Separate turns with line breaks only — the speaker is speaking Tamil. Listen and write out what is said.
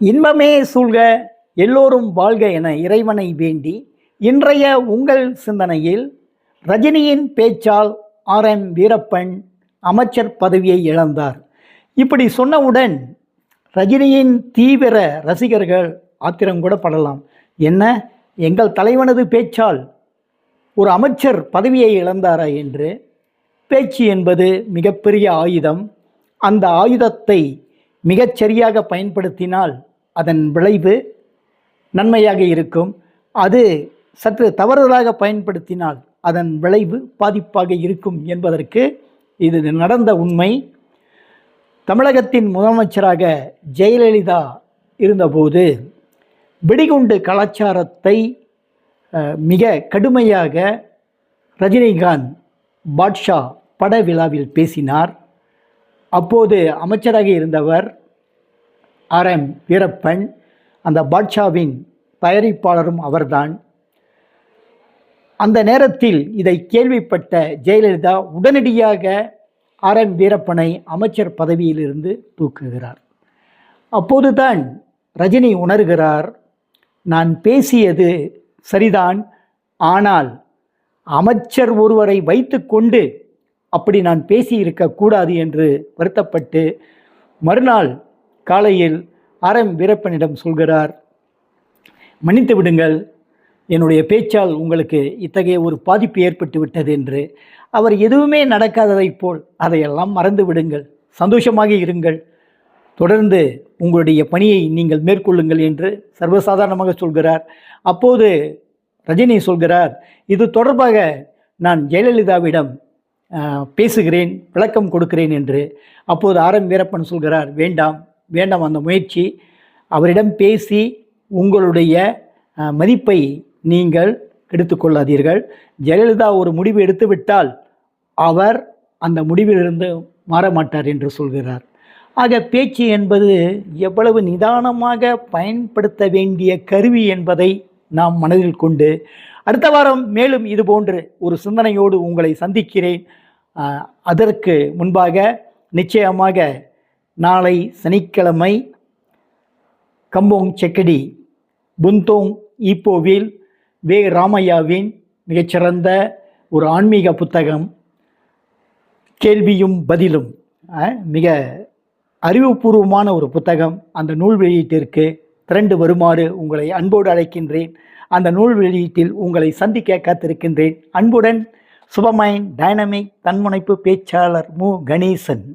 இன்பமே சூழ்க எல்லோரும் வாழ்க என இறைவனை வேண்டி இன்றைய உங்கள் சிந்தனையில் ரஜினியின் பேச்சால் ஆர்.எம். வீரப்பன் அமைச்சர் பதவியை இழந்தார். இப்படி சொன்னவுடன் ரஜினியின் தீவிர ரசிகர்கள் ஆத்திரம் கூட படலாம். என்ன, எங்கள் தலைவனது பேச்சால் ஒரு அமைச்சர் பதவியை இழந்தாரா என்று. பேச்சு என்பது மிகப்பெரிய ஆயுதம். அந்த ஆயுதத்தை மிகச்சரியாக பயன்படுத்தினால் அதன் விளைவு நன்மையாக இருக்கும். அது சற்று தவறுதலாக பயன்படுத்தினால் அதன் விளைவு பாதிப்பாக இருக்கும் என்பதற்கு இது நடந்த உண்மை. தமிழகத்தின் முதலமைச்சராக ஜெயலலிதா இருந்தபோது வெடிகுண்டு கலாச்சாரத்தை மிக கடுமையாக ரஜினிகாந்த் பாட்ஷா பட விழாவில் பேசினார். அப்போது அமைச்சராக இருந்தவர் ஆர்.எம். வீரப்பன், அந்த பாட்ஷாவின் தயாரிப்பாளரும் அவர்தான். அந்த நேரத்தில் இதை கேள்விப்பட்ட ஜெயலலிதா உடனடியாக ஆர்.எம். வீரப்பனை அமைச்சர் பதவியிலிருந்து தூக்குகிறார். அப்போதுதான் ரஜினி உணர்கிறார், நான் பேசியது சரிதான், ஆனால் அமைச்சர் ஒருவரை வைத்து கொண்டு அப்படி நான் பேசியிருக்கக்கூடாது என்று வருத்தப்பட்டு மறுநாள் காலையில் ஆர்.எம். வீரப்பனிடம் சொல்கிறார், மன்னித்து விடுங்கள், என்னுடைய பேச்சால் உங்களுக்கு இத்தகைய ஒரு பாதிப்பு ஏற்பட்டு விட்டது என்று. அவர் எதுவுமே நடக்காததைப் போல் அதையெல்லாம் மறந்து விடுங்கள், சந்தோஷமாக இருங்கள், தொடர்ந்து உங்களுடைய பணியை நீங்கள் மேற்கொள்ளுங்கள் என்று சர்வசாதாரணமாக சொல்கிறார். அப்போது ரஜினி சொல்கிறார், இது தொடர்பாக நான் ஜெயலலிதாவிடம் பேசுகிறேன், விளக்கம் கொடுக்கிறேன் என்று. அப்போது ஆர்.எம். வீரப்பன் சொல்கிறார், வேண்டாம் வேண்டாம், அந்த முயற்சி, அவரிடம் பேசி உங்களுடைய மதிப்பை நீங்கள் எடுத்துக்கொள்ளாதீர்கள். ஜெயலலிதா ஒரு முடிவு எடுத்துவிட்டால் அவர் அந்த முடிவிலிருந்து மாறமாட்டார் என்று சொல்கிறார். ஆக பேச்சு என்பது எவ்வளவு நிதானமாக பயன்படுத்த வேண்டிய கருவி என்பதை நாம் மனதில் கொண்டு அடுத்த வாரம் மேலும் இதுபோன்று ஒரு சிந்தனையோடு உங்களை சந்திக்கிறேன். அதற்கு முன்பாக நிச்சயமாக நாளை சனிக்கிழமை கம்போங் செக்கடி புந்தோங் ஈப்போவில் வே. ராமையாவின் மிகச்சிறந்த ஒரு ஆன்மீக புத்தகம் கேள்வியும் பதிலும், மிக அறிவுபூர்வமான ஒரு புத்தகம். அந்த நூல் வெளியீட்டிற்கு திரண்டு வருமாறு உங்களை அன்போடு அழைக்கின்றேன். அந்த நூல் வெளியீட்டில் உங்களை சந்திக்க காத்திருக்கின்றேன். அன்புடன் சுபமைன் டைனமிக் தன்முனைப்பு பேச்சாளர் மு. கணேசன்.